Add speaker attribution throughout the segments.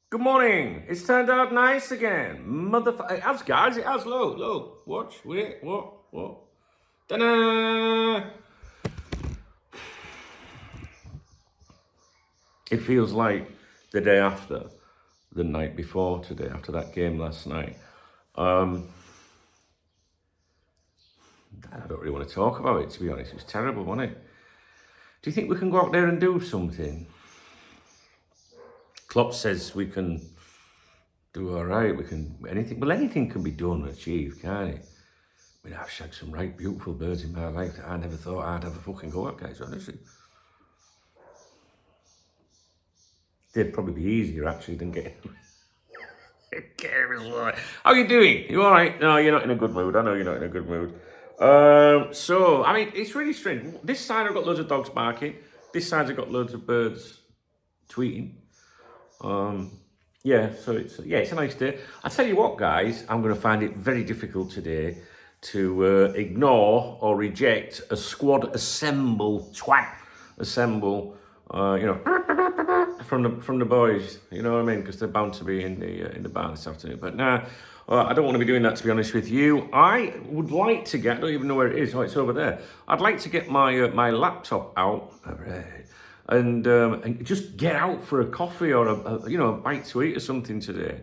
Speaker 1: Good morning. It's turned out nice again. It has, guys. It has. Look. Watch. Wait. What? Ta-da! It feels like the day after, the night before today, after that game last night. I don't really want to talk about it, to be honest. It was terrible, wasn't it? Do you think we can go out there and do something? Klopp says we can do all right. We can anything. Well, anything can be done and achieved, can't it? I mean, I've shagged some right beautiful birds in my life that I never thought I'd ever fucking go at, guys, honestly. They'd probably be easier, actually, than getting... How are you doing? You all right? No, you're not in a good mood. I know you're not in a good mood. So, I mean, it's really strange. This side I've got loads of dogs barking. This side I've got loads of birds tweeting. Yeah, so it's a nice day. I tell you what, guys, I'm going to find it very difficult today to ignore or reject a squad assemble, from the boys. You know what I mean? Because they're bound to be in the bar this afternoon. But nah, I don't want to be doing that, to be honest with you. I would like to get. I don't even know where it is. Oh, it's over there. I'd like to get my laptop out. And just get out for a coffee or a bite to eat or something today.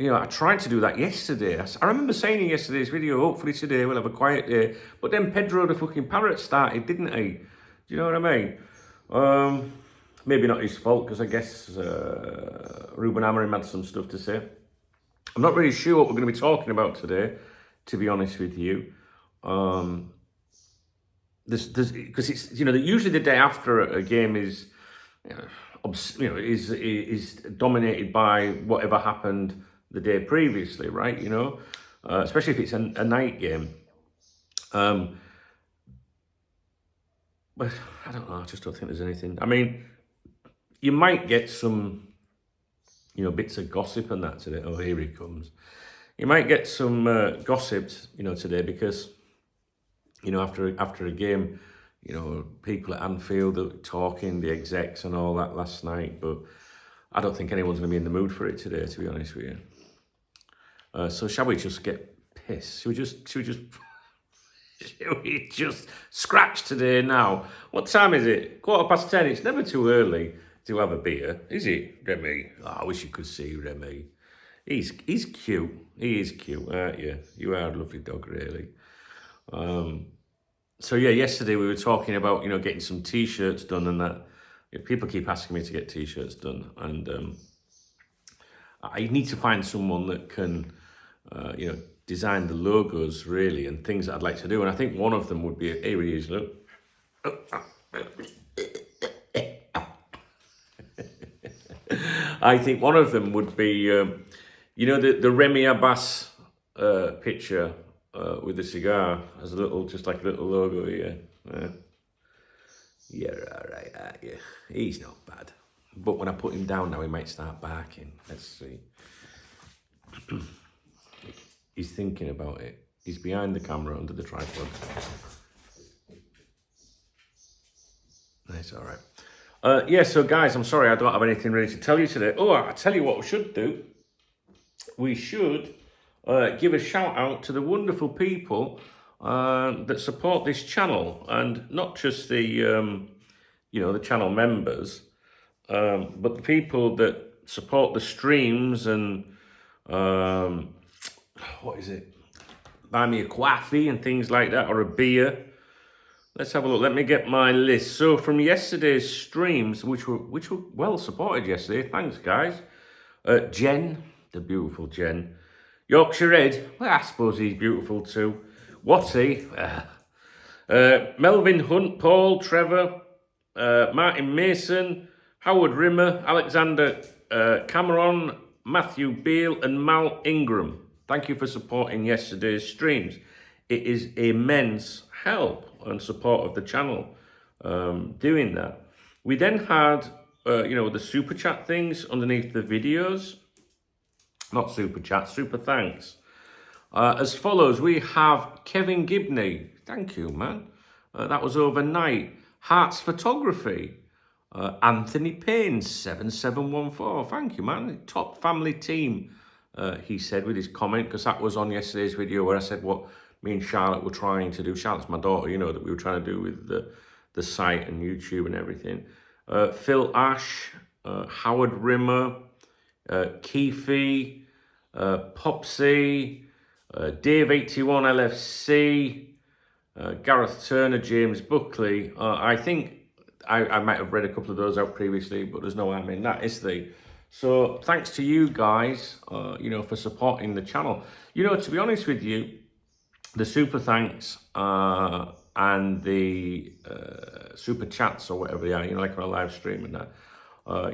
Speaker 1: I tried to do that yesterday. I remember saying in yesterday's video, hopefully today we'll have a quiet day. But then Pedro the fucking parrot started, didn't he? Do you know what I mean? Maybe not his fault, because I guess Ruben Amorim had some stuff to say. I'm not really sure what we're going to be talking about today, to be honest with you. Because it's usually the day after a game is is dominated by whatever happened the day previously, right? Especially if it's a night game. But I don't know. I just don't think there's anything. I mean, you might get some bits of gossip and that today. Oh, here he comes. You might get some gossips today, because after a game, people at Anfield are talking, the execs and all that last night, but I don't think anyone's going to be in the mood for it today, to be honest with you. So shall we just get pissed? Should we just scratch today now? What time is it? 10:15. It's never too early to have a beer, is it, Remy? Oh, I wish you could see Remy. He's cute. He is cute, aren't you? You are a lovely dog, really. So yeah, yesterday we were talking about getting some t-shirts done, and that people keep asking me to get t-shirts done, and I need to find someone that can design the logos really and things that I'd like to do, and I think one of them would be here he is, look. I think one of them would be the Remy Abbas picture with the cigar as just like a little logo here. You're all right, aren't you? He's not bad. But when I put him down now, he might start barking. Let's see. He's thinking about it. He's behind the camera under the tripod. That's all right. So guys, I'm sorry I don't have anything ready to tell you today. Oh, I'll tell you what we should do. We should give a shout out to the wonderful people that support this channel, and not just the the channel members, but the people that support the streams and what is it? Buy me a coffee and things like that, or a beer. Let's have a look. Let me get my list. So from yesterday's streams, which were well supported yesterday, thanks guys. Jen, the beautiful Jen. Yorkshire Ed, well, I suppose he's beautiful too. What's he? Melvin Hunt, Paul, Trevor, Martin Mason, Howard Rimmer, Alexander Cameron, Matthew Beale, and Mal Ingram. Thank you for supporting yesterday's streams. It is immense help and support of the channel doing that. We then had, the super chat things underneath the videos. Not super chat, super thanks. As follows, we have Kevin Gibney. Thank you, man. That was overnight. Hearts Photography. Anthony Payne 7714. Thank you, man. Top family team. He said with his comment, because that was on yesterday's video where I said what me and Charlotte were trying to do. Charlotte's my daughter, you know, that we were trying to do with the site and YouTube and everything. Phil Ash, Howard Rimmer, Keefe, Popsy, Dave81LFC, Gareth Turner, James Buckley. I think I might have read a couple of those out previously, but there's no harm in that, is there? So thanks to you guys, you know, for supporting the channel. You know, to be honest with you, the super thanks and the super chats or whatever they are, you know, like on a live stream and that,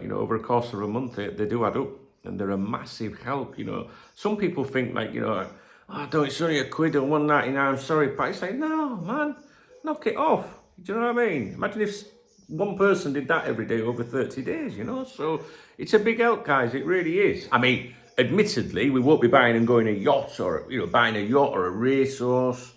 Speaker 1: you know, over the course of a month, they do add up and they're a massive help, you know. Some people think like, you know, oh, don't, it's only £1 or $1.99, I'm sorry, but it's like, no, man, knock it off. Do you know what I mean? Imagine if one person did that every day over 30 days, you know? So it's a big help, guys. It really is. I mean, admittedly, we won't be buying and going a yacht or, you know, buying a yacht or a racehorse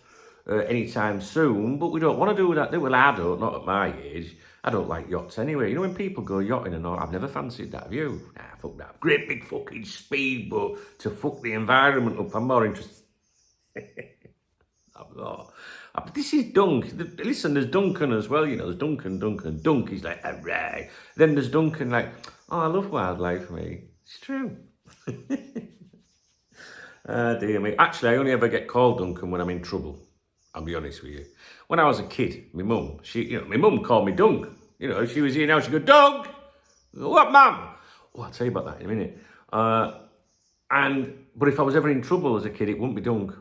Speaker 1: anytime soon, but we don't want to do that. Well, I don't, not at my age. I don't like yachts anyway. You know, when people go yachting and all, I've never fancied that. Have you? Nah, fuck that. Great big fucking speedboat to fuck the environment up. I'm more interested. I'm not. But this is Dunk. Listen, there's Duncan as well, you know. There's Duncan. Dunk, he's like, hooray. Then there's Duncan like, oh, I love wildlife, mate. It's true. Dear me. Actually, I only ever get called Duncan when I'm in trouble. I'll be honest with you. When I was a kid, my mum, my mum called me Dunk. You know, she was here now, she'd go, Dunk! What, mum? Oh, I'll tell you about that in a minute. But if I was ever in trouble as a kid, it wouldn't be Dunk.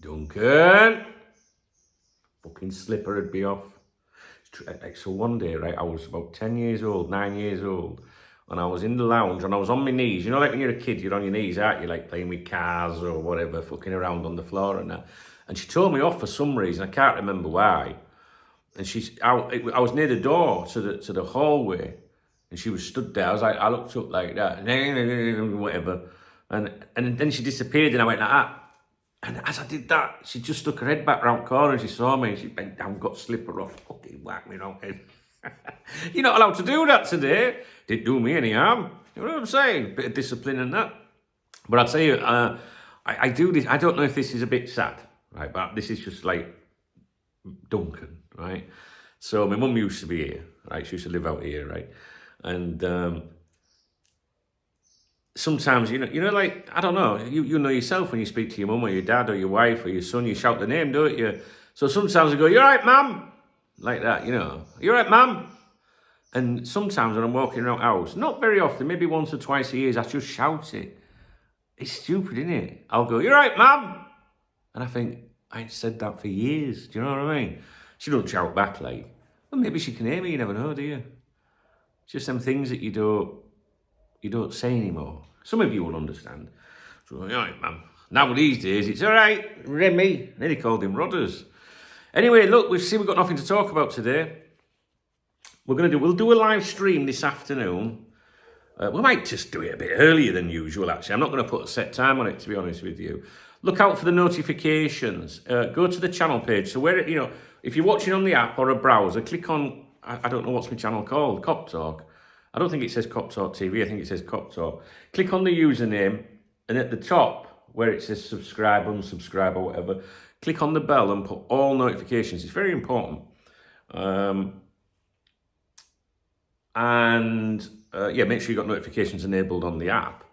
Speaker 1: Duncan! Fucking slipper would be off. So one day, right, I was about 9 years old, and I was in the lounge and I was on my knees. You know, like when you're a kid, you're on your knees, aren't you? Like playing with cars or whatever, fucking around on the floor and that. And she told me off for some reason, I can't remember why. And I was near the door to the hallway, and she was stood there. I looked up like that, whatever. And then she disappeared, and I went like that. And as I did that, she just stuck her head back round the corner and she saw me and she bent down, got slipper off, fucking whacked me round head. You're not allowed to do that today. Didn't do me any harm. You know what I'm saying? Bit of discipline and that. But I'll tell you, I do this. I don't know if this is a bit sad, right? But this is just like Duncan, right? So my mum used to be here, right? She used to live out here, right? And sometimes, you know, like, I don't know, you know yourself when you speak to your mum or your dad or your wife or your son, you shout the name, don't you? So sometimes I go, you all right, mum? Like that, you know. You all right, mum? And sometimes when I'm walking around the house, not very often, maybe once or twice a year, I just shout it. It's stupid, isn't it? I'll go, you all right, mum? And I think, I ain't said that for years. Do you know what I mean? She don't shout back like, well, maybe she can hear me, you never know, do you? It's just them things that you don't say anymore. Some of you will understand. So, all right, man. Now these days, it's all right, Remy. Nearly called him Rodders. Anyway, look, we've got nothing to talk about today. We'll do a live stream this afternoon. We might just do it a bit earlier than usual, actually. I'm not going to put a set time on it, to be honest with you. Look out for the notifications. Go to the channel page. So where, you know, if you're watching on the app or a browser, click on, I don't know what's my channel called, Cop Talk. I don't think it says Cop Talk TV, I think it says Cop Talk. Click on the username, and at the top, where it says subscribe, unsubscribe, or whatever, click on the bell and put all notifications. It's very important. Yeah, make sure you've got notifications enabled on the app,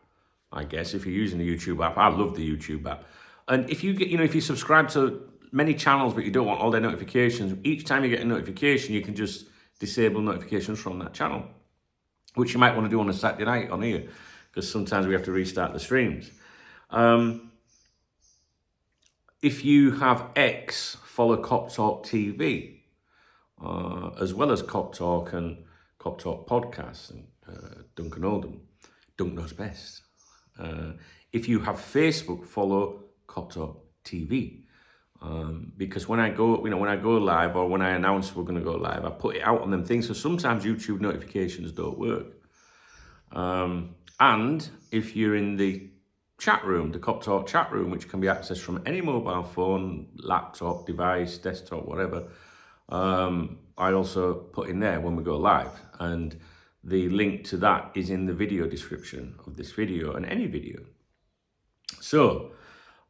Speaker 1: I guess, if you're using the YouTube app. I love the YouTube app. And if you get, you know, if you subscribe to many channels, but you don't want all their notifications, each time you get a notification, you can just disable notifications from that channel, which you might want to do on a Saturday night on here, because sometimes we have to restart the streams. If you have X, follow Cop Talk TV, as well as Cop Talk and Cop Talk Podcast, and Duncan Oldham. Dunk knows best. If you have Facebook, follow Cop Talk TV. Because when I go, when I go live or when I announce we're going to go live, I put it out on them things. So sometimes YouTube notifications don't work. And if you're in the chat room, the Cop Talk chat room, which can be accessed from any mobile phone, laptop, device, desktop, whatever, I also put in there when we go live, and the link to that is in the video description of this video and any video. So,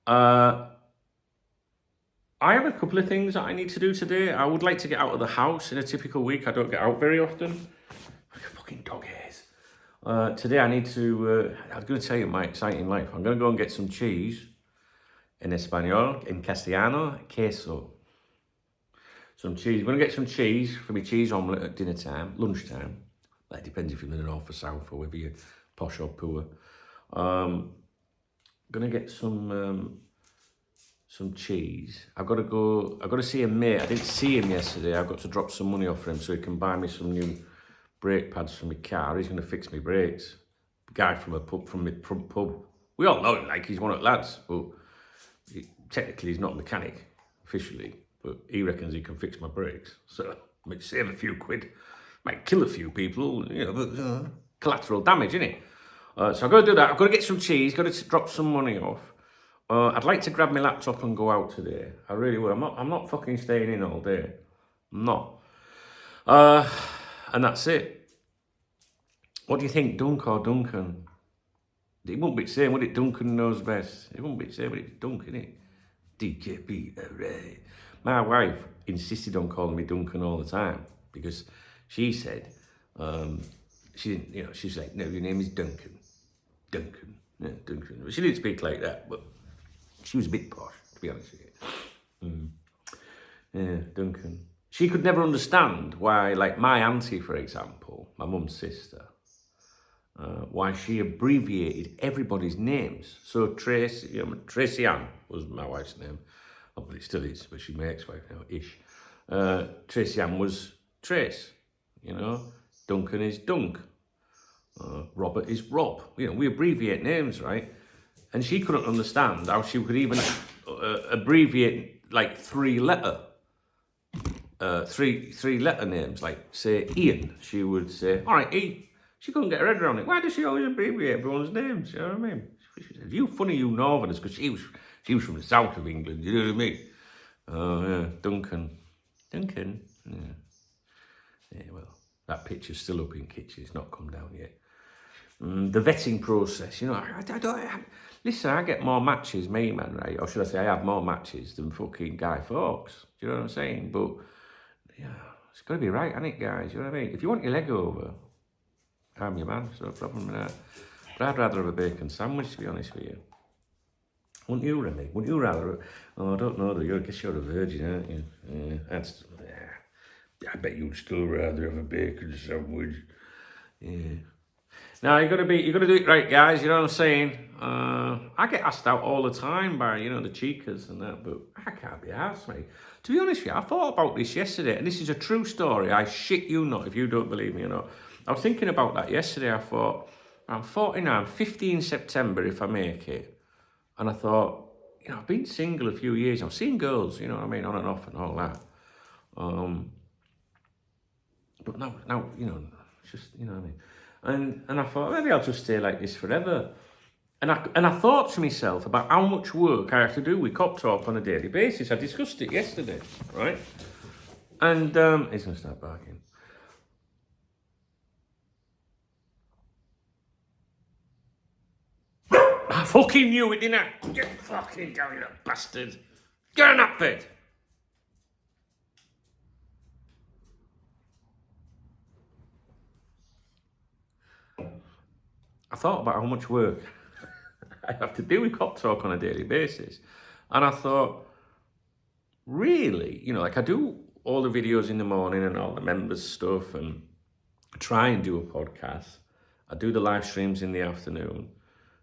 Speaker 1: I have a couple of things that I need to do today. I would like to get out of the house in a typical week. I don't get out very often. Fucking dog hairs. Today I need to, I was going to tell you my exciting life. I'm going to go and get some cheese in Espanol, in Castellano, queso. Some cheese. I'm going to get some cheese for my cheese omelette at dinner time, lunchtime. That depends if you're in the north or south or whether you're posh or poor. Going to get some cheese. I've got to see a mate. I didn't see him yesterday. I've got to drop some money off for him so he can buy me some new brake pads for my car. He's going to fix my brakes. The guy from a pub, from the pub. We all know him, like he's one of the lads, but technically he's not a mechanic, officially, but he reckons he can fix my brakes. So, might save a few quid, might kill a few people, you know, but collateral damage, innit? So I've got to do that. I've got to get some cheese, got to drop some money off. I'd like to grab my laptop and go out today. I really would. I'm not fucking staying in all day. I'm not. And that's it. What do you think, Dunk or Duncan? It wouldn't be the same, would it? Duncan knows best. It wouldn't be the same, would it? Dunk, innit? DKB, hooray. My wife insisted on calling me Duncan all the time because she said, she didn't, you know, she's like, no, your name is Duncan. Duncan. Yeah, Duncan. Well, she didn't speak like that, but she was a bit posh, to be honest with you. Yeah, Duncan. She could never understand why, like my auntie, for example, my mum's sister, why she abbreviated everybody's names. So Tracy, you know, Tracy Ann was my wife's name. Oh, but it still is, but she's my ex-wife now, ish. Tracy Ann was Trace, you know. Duncan is Dunk. Robert is Rob. You know, we abbreviate names, right? And she couldn't understand how she could even abbreviate like three letter names, like say Ian. She would say, all right, E. She couldn't get her head around it. Why does she always abbreviate everyone's names? You know what I mean? She said, you funny, you Northerners, because she was from the south of England. You know what I mean? Oh yeah, Duncan. Yeah. Yeah, well, that picture's still up in kitchen. It's not come down yet. The vetting process, you know, listen, I get more matches, me, man, right? Or should I say I have more matches than fucking Guy Fawkes. Do you know what I'm saying? But, yeah, it's got to be right, hasn't it, guys? You know what I mean? If you want your leg over, I'm your man, so no problem with that. But I'd rather have a bacon sandwich, to be honest with you. Wouldn't you, Remy? Wouldn't you rather? Oh, I don't know, though. I guess you're a virgin, aren't you? Yeah, I bet you'd still rather have a bacon sandwich. Yeah. Now, you got to do it right, guys, you know what I'm saying? I get asked out all the time by, you know, the cheekers and that, but I can't be asked, mate. To be honest with you, I thought about this yesterday, and this is a true story. I shit you not if you don't believe me or not. I was thinking about that yesterday. I thought, I'm 49, 15 September if I make it. And I thought, you know, I've been single a few years. I've seen girls, you know what I mean, on and off and all that. But now, you know, it's just, you know what I mean. And I thought, maybe I'll just stay like this forever. And I thought to myself about how much work I have to do with Cop Talk on a daily basis. I discussed it yesterday, right? And he's going to start barking. I fucking knew it, didn't I? Get fucking down, you bastard. Get on that bed. I thought about how much work I have to do with Cop Talk on a daily basis. And I thought, really? You know, like I do all the videos in the morning and all the members stuff and try and do a podcast. I do the live streams in the afternoon.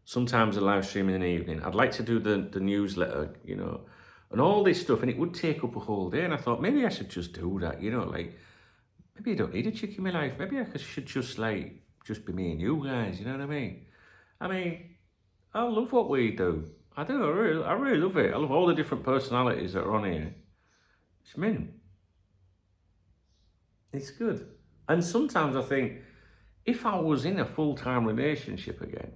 Speaker 1: Sometimes a live stream in the evening. I'd like to do the newsletter, you know, and all this stuff. And it would take up a whole day. And I thought, maybe I should just do that, you know, like, maybe I don't need a chick in my life. Maybe I should just be me and you guys, you know what I mean? I love what we do. I do, I really love it. I love all the different personalities that are on here. It's mint. It's good. And sometimes I think, if I was in a full-time relationship again,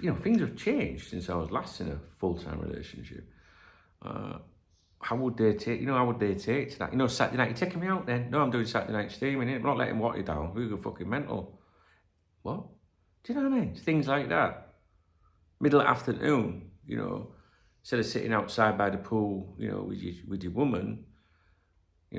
Speaker 1: you know, things have changed since I was last in a full-time relationship. how would they take, how would they take to that? Saturday night, you're taking me out then? No, I'm doing Saturday night steaming, I'm not letting water you down. Who go fucking mental? What? Do you know what I mean? It's things like that. Middle of afternoon, instead of sitting outside by the pool, with your woman,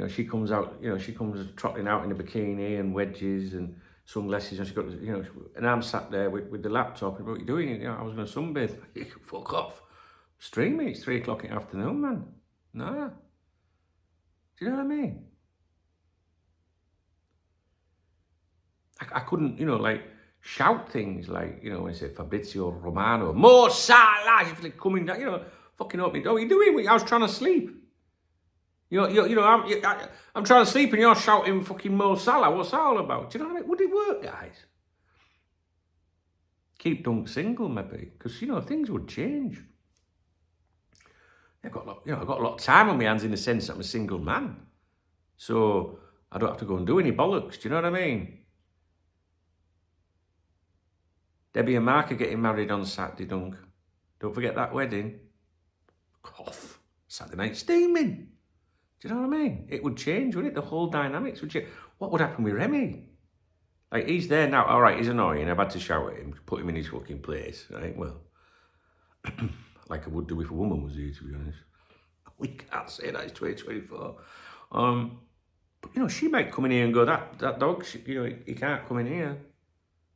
Speaker 1: she comes out, she comes trotting out in a bikini and wedges and sunglasses, and she's got, and I'm sat there with the laptop, and what are you doing? I was going to sunbathe. You can fuck off. Stream me, it's 3 o'clock in the afternoon, man. Nah. Do you know what I mean? I couldn't, shout things like, when I say Fabrizio Romano, Mo Salah, she's like coming down, fucking open me door. What are you doing? I was trying to sleep. I'm trying to sleep and you're shouting fucking Mo Salah. What's that all about? Do you know what I mean? Would it work, guys? Keep Dunk single, maybe, because things would change. I've got a lot of time on my hands in the sense that I'm a single man, so I don't have to go and do any bollocks. Do you know what I mean? Debbie and Mark are getting married on Saturday, Dunk. Don't forget that wedding. Cough. Saturday night steaming. Do you know what I mean? It would change, wouldn't it? The whole dynamics would change. What would happen with Remy? Like, he's there now. All right, he's annoying. I've had to shout at him, put him in his fucking place. Right, well, like I would do if a woman was here, to be honest. We can't say that, it's 2024. But, she might come in here and go, that dog, he can't come in here.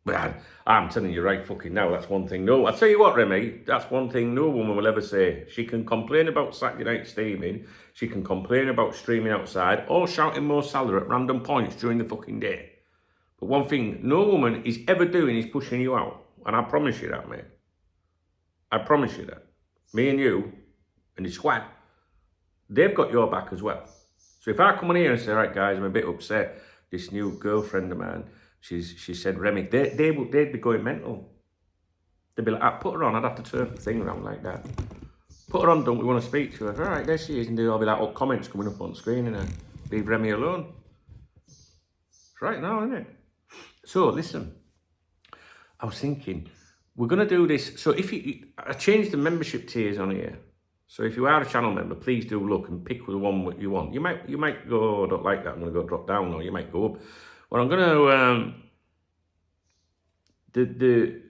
Speaker 1: But I'm telling you right fucking now, that's one thing. No, I'll tell you what, Remy, that's one thing no woman will ever say. She can complain about Saturday night steaming, she can complain about streaming outside, or shouting Mo Salah at random points during the fucking day. But one thing no woman is ever doing is pushing you out. And I promise you that, mate. I promise you that. Me and you, and the squad, they've got your back as well. So if I come in here and say, right guys, I'm a bit upset, this new girlfriend of mine, she said Remy, they'd be going mental. They'd be like, put her on, I'd have to turn the thing around like that. Put her on, don't we want to speak to her? All right, there she is, and there'll be like all comments coming up on screen and leave Remy alone. It's right now, isn't it? So listen, I was thinking, we're going to do this. So I changed the membership tiers on here. So if you are a channel member, please do look and pick the one you want. You might go, oh, I don't like that, I'm going to go drop down, or you might go up. Well, I'm going to,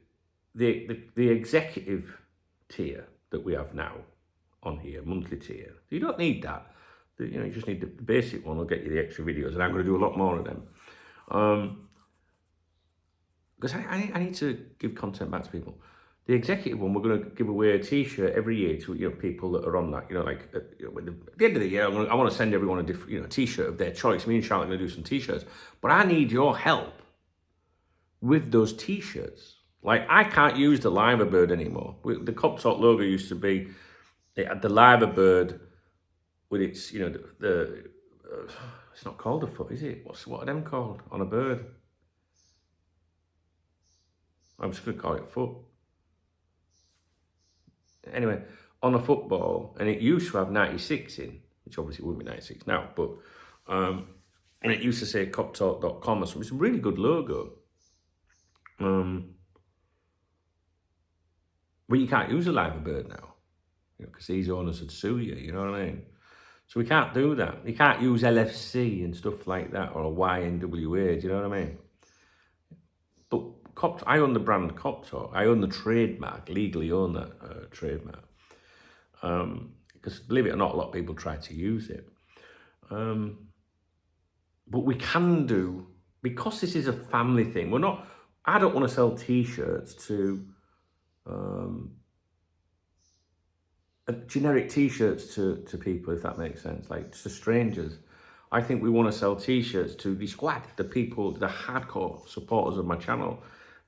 Speaker 1: the executive tier that we have now on here, monthly tier. You don't need that. You just need the basic one. Will get you the extra videos, and I'm going to do a lot more of them. Because I need to give content back to people. The executive one, we're going to give away a T-shirt every year to people that are on that. At the end of the year, I want to send everyone a different T-shirt of their choice. Me and Charlotte are going to do some T-shirts, but I need your help with those T-shirts. Like, I can't use the Liver Bird anymore. The Cop Talk logo used to be it had the Liver Bird with its it's not called a foot, is it? What are them called on a bird? I'm just going to call it foot. Anyway, on a football, and it used to have 96 in, which obviously wouldn't be 96 now, but, and it used to say coptalk.com or something. It's a really good logo. But you can't use a Liver Bird now, because these owners would sue you, you know what I mean? So we can't do that. You can't use LFC and stuff like that, or a YNWA, do you know what I mean? But I own the brand Cop Talk. I own the trademark, legally own that trademark. Because believe it or not, a lot of people try to use it. But we can do, because this is a family thing, I don't want to sell T-shirts to, generic T-shirts to people, if that makes sense, like to strangers. I think we want to sell T-shirts to the squad, the people, the hardcore supporters of my channel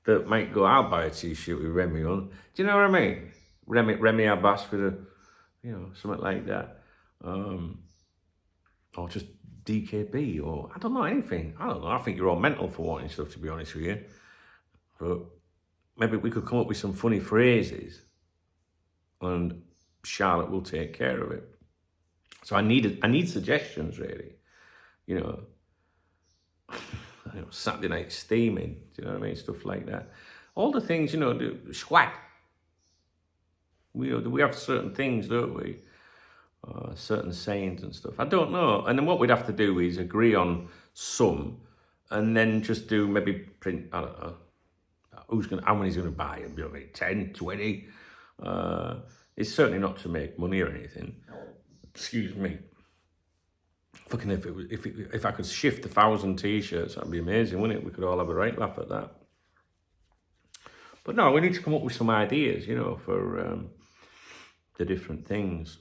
Speaker 1: that might go, I'll buy a T-shirt with Remy on. Do you know what I mean? Remy Abbas with a, something like that. Or just DKB, or I don't know, anything. I don't know. I think you're all mental for wanting stuff, to be honest with you. But maybe we could come up with some funny phrases and Charlotte will take care of it. So I need suggestions, really. Saturday night steaming, do you know what I mean? Stuff like that. All the things, the squad. We have certain things, don't we? certain sayings and stuff. I don't know. And then what we'd have to do is agree on some, and then just do maybe print, I don't know, how many's going to buy them? You know, 10, 20? It's certainly not to make money or anything. Excuse me. Fucking if I could shift 1,000 t-shirts, that'd be amazing, wouldn't it? We could all have a right laugh at that. But no, we need to come up with some ideas, you know, for the different things.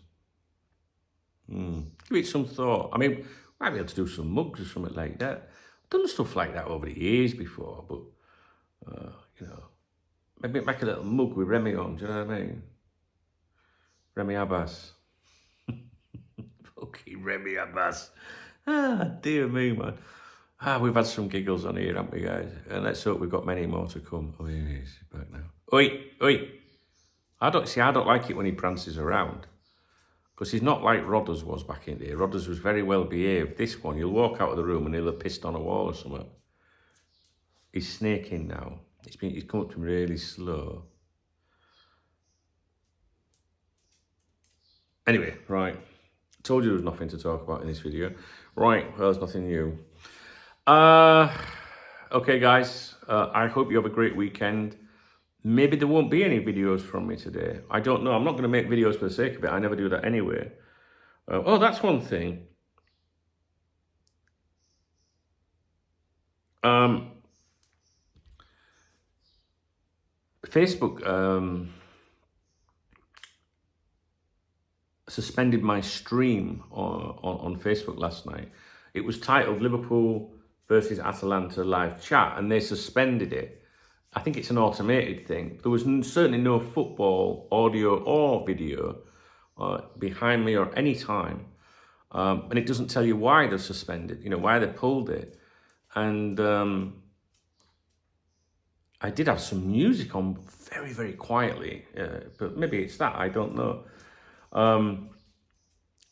Speaker 1: Give it some thought. I mean, might be able to do some mugs or something like that. I've done stuff like that over the years before, but you know, maybe make a little mug with Remy on. Do you know what I mean? Remy Abbas. Fucking Remy Abbas. Dear me, man. We've had some giggles on here, haven't we, guys? And let's hope we've got many more to come. Oh, here he is, back now. Oi. I don't like it when he prances around. Because he's not like Rodders was back in the day. Rodders was very well behaved. This one, you'll walk out of the room and he'll have pissed on a wall or something. He's snaking now. He's come up to me really slow. Anyway, right. I told you there was nothing to talk about in this video. Right, well, there's nothing new. Okay, guys. I hope you have a great weekend. Maybe there won't be any videos from me today. I don't know. I'm not going to make videos for the sake of it. I never do that anyway. Oh, that's one thing. Facebook suspended my stream on Facebook last night. It was titled Liverpool versus Atalanta live chat, and they suspended it. I think it's an automated thing. There was certainly no football audio or video behind me or any time. And it doesn't tell you why they're suspended, you know, why they pulled it. And I did have some music on very, very quietly, but maybe it's that, I don't know.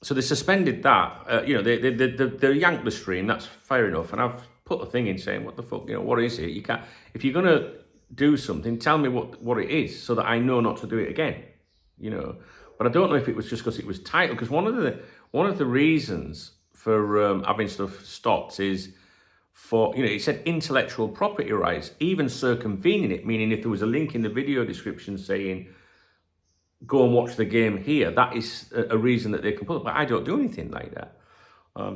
Speaker 1: So they suspended that, you know, they yanked the stream, that's fair enough. And I've put a thing in saying, what the fuck, you know, what is it? You can't, if you're going to do something, tell me what it is so that I know not to do it again, you know. But I don't know if it was just because it was titled, because one of the reasons for having stuff stopped is for, you know, it said intellectual property rights, even circumvening it, meaning if there was a link in the video description saying, go and watch the game here, that is a reason that they can put it, but I don't do anything like that.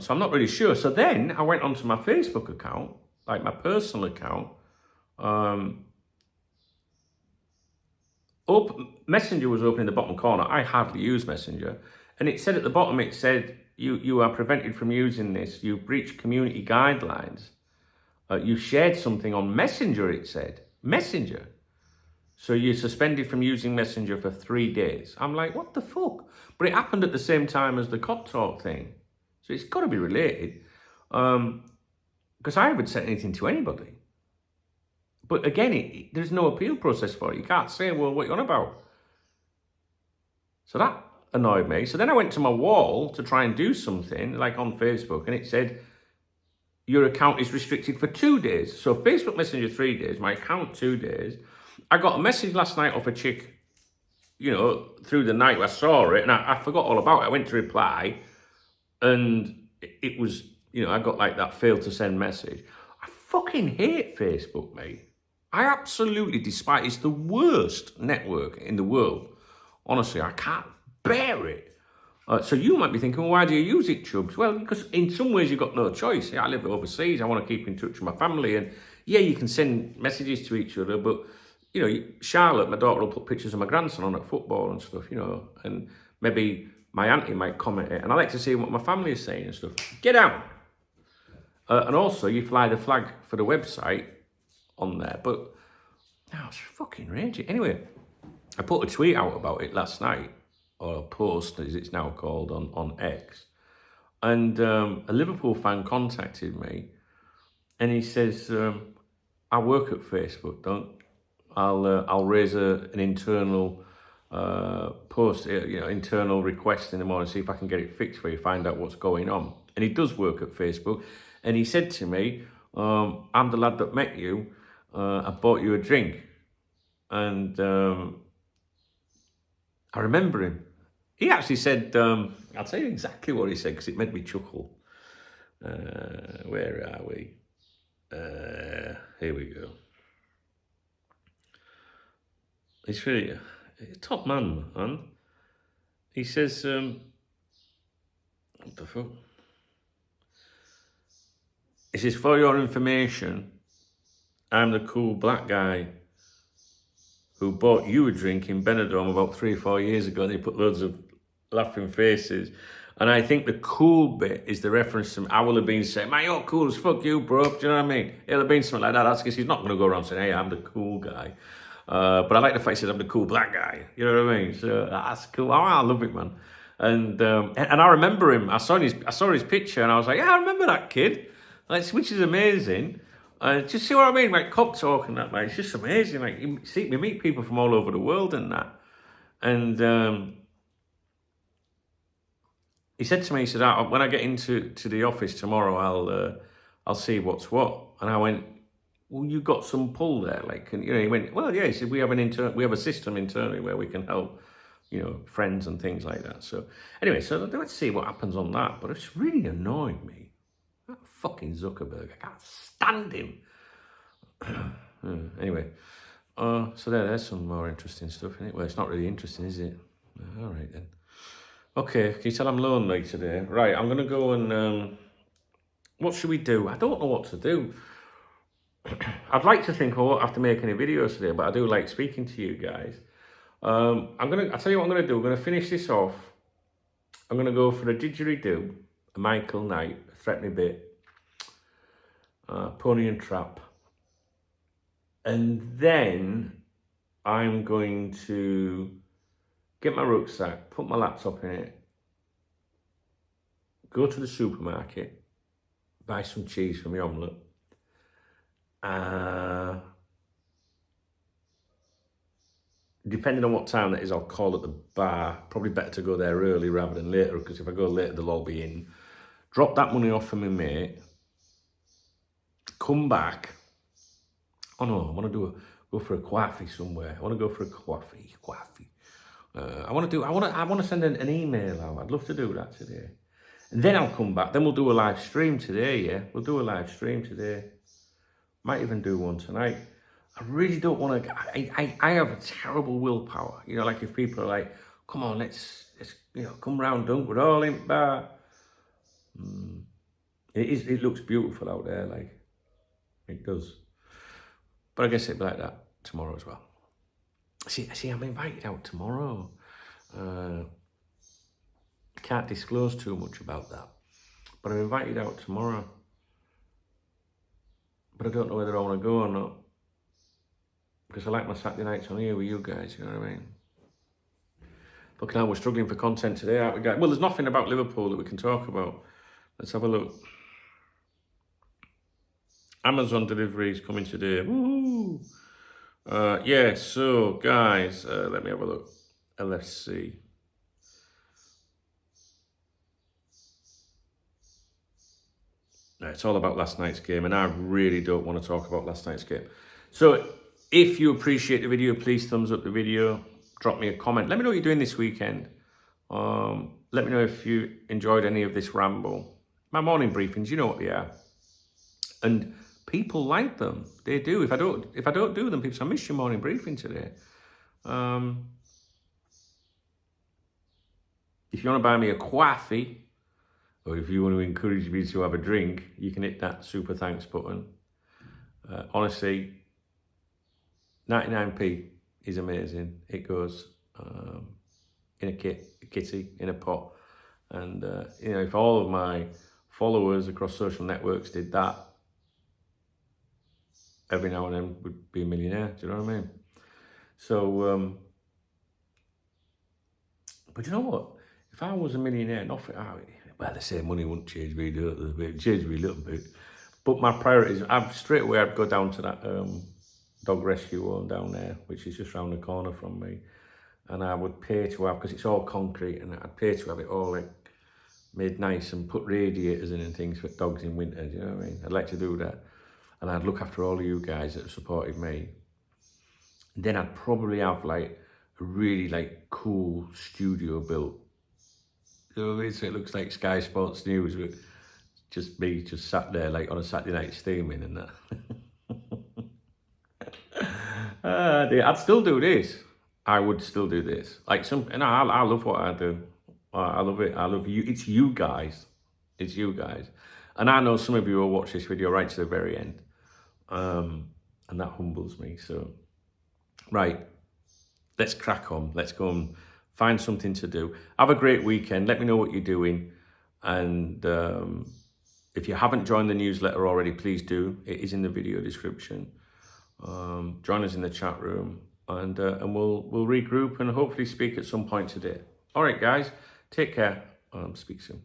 Speaker 1: So I'm not really sure. So then I went onto my Facebook account, like my personal account. Messenger was open in the bottom corner. I hardly use Messenger. And it said at the bottom, it said, you are prevented from using this. You breached community guidelines. You shared something on Messenger, it said. Messenger. So you're suspended from using Messenger for 3 days. I'm like, what the fuck? But it happened at the same time as the Cop Talk thing. So it's got to be related. Because I haven't said anything to anybody. But again, there's no appeal process for it. You can't say, well, what are you on about? So that annoyed me. So then I went to my wall to try and do something, like on Facebook, and it said, your account is restricted for 2 days. So Facebook Messenger 3 days, my account 2 days. I got a message last night off a chick, you know, through the night. I saw it and I forgot all about it. I went to reply and it was, you know, I got like that failed to send message. I fucking hate Facebook, mate. I absolutely despise it. It's the worst network in the world. Honestly, I can't bear it. So you might be thinking, well, why do you use it, Chubbs? Well, because in some ways you've got no choice. Yeah, I live overseas. I want to keep in touch with my family. And yeah, you can send messages to each other. But, you know, Charlotte, my daughter, will put pictures of my grandson on at football and stuff, you know. And maybe my auntie might comment it. And I like to see what my family is saying and stuff. Get out. And also, you fly the flag for the website on there. But, no, it's fucking raging. Anyway, I put a tweet out about it last night. Or a post, as it's now called, on X. And a Liverpool fan contacted me, and he says, I work at Facebook, I'll raise an internal post, you know, internal request in the morning, see if I can get it fixed for you, find out what's going on. And he does work at Facebook, and he said to me, I'm the lad that met you, I bought you a drink. And I remember him. He actually said, I'll tell you exactly what he said because it made me chuckle. Where are we? Here we go. He's really a top man, man. He says, what the fuck? He says, for your information, I'm the cool black guy who bought you a drink in Benidorm about 3 or 4 years ago. And they put loads of laughing faces. And I think the cool bit is the reference to, I will have been saying, man, you're cool as fuck you, bro. Do you know what I mean? It'll have been something like that. That's because he's not going to go around saying, hey, I'm the cool guy. But I like the fact he says I'm the cool black guy. You know what I mean? So that's cool. Oh, I love it, man. And I remember him. I saw his picture and I was like, yeah, I remember that kid. Like, which is amazing. Just see what I mean? Like, cop talk and that, mate. It's just amazing. Like, you meet people from all over the world and that. And he said to me, he said, when I get into the office tomorrow, I'll see what's what. And I went, well, you got some pull there, like, and he went, well, yeah. He said we have a system internally where we can help, friends and things like that. So anyway, so let's see what happens on that. But it's really annoying me. That fucking Zuckerberg, I can't stand him. Anyway, so there's some more interesting stuff in it. Well, it's not really interesting, is it? All right then. Okay, can you tell I'm lonely today? Right, I'm gonna go and what should we do? I don't know what to do. I'd like to think I won't have to make any videos today, but I do like speaking to you guys. I'll tell you what I'm gonna do. I'm gonna finish this off. I'm gonna go for a didgeridoo, a Michael Knight, a Threatening Bit, Pony and Trap. And then I'm going to get my rucksack, put my laptop in it, go to the supermarket, buy some cheese for my omelette. Depending on what time that is, I'll call at the bar. Probably better to go there early rather than later, because if I go later, they'll all be in. Drop that money off for my mate. Come back. Oh no, I want to go for a coffee somewhere. I want to go for a coffee. I want to send an email out. I'd love to do that today. And then I'll come back. Then we'll do a live stream today, yeah? We'll do a live stream today. Might even do one tonight. I really don't want to... I have a terrible willpower. Like if people are like, come on, let's come round, dunk, we're all in bar. It looks beautiful out there, like. It does. But I guess it'll be like that tomorrow as well. See, I'm invited out tomorrow. Can't disclose too much about that. But I'm invited out tomorrow. But I don't know whether I want to go or not. Because I like my Saturday nights on here with you guys, you know what I mean? Fucking hell, we're struggling for content today, aren't we, guys? Well, there's nothing about Liverpool that we can talk about. Let's have a look. Amazon delivery is coming today. Woohoo! Yeah, so, guys, let me have a look. LFC. It's all about last night's game, and I really don't want to talk about last night's game. So, if you appreciate the video, please thumbs up the video. Drop me a comment. Let me know what you're doing this weekend. Let me know if you enjoyed any of this ramble. My morning briefings, you know what they are. And people like them. They do. If I don't do them, people say, I missed your morning briefing today. If you want to buy me a coffee, or if you want to encourage me to have a drink, you can hit that super thanks button. Honestly, 99p is amazing. It goes in a kitty, in a pot. And, if all of my followers across social networks did that, every now and then would be a millionaire. Do you know what I mean? So, but you know what? If I was a millionaire, well, they say money wouldn't change me, it would change me a little bit. But my priorities, I'd go down to that dog rescue home down there, which is just round the corner from me. And I would pay to have, because it's all concrete, and I'd pay to have it all like made nice and put radiators in and things for dogs in winter, do you know what I mean? I'd like to do that. And I'd look after all of you guys that have supported me. And then I'd probably have like a really like cool studio built You know what I mean? So it looks like Sky Sports News with just me just sat there like on a Saturday night steaming and that. I'd still do this. I would still do this. Like and I love what I do. I love it. I love you. It's you guys. It's you guys. And I know some of you will watch this video right to the very end. And that humbles me. So, right. Let's crack on. Let's go and find something to do. Have a great weekend. Let me know what you're doing. And if you haven't joined the newsletter already, please do. It is in the video description. Join us in the chat room, and we'll regroup and hopefully speak at some point today. All right, guys, take care. Speak soon.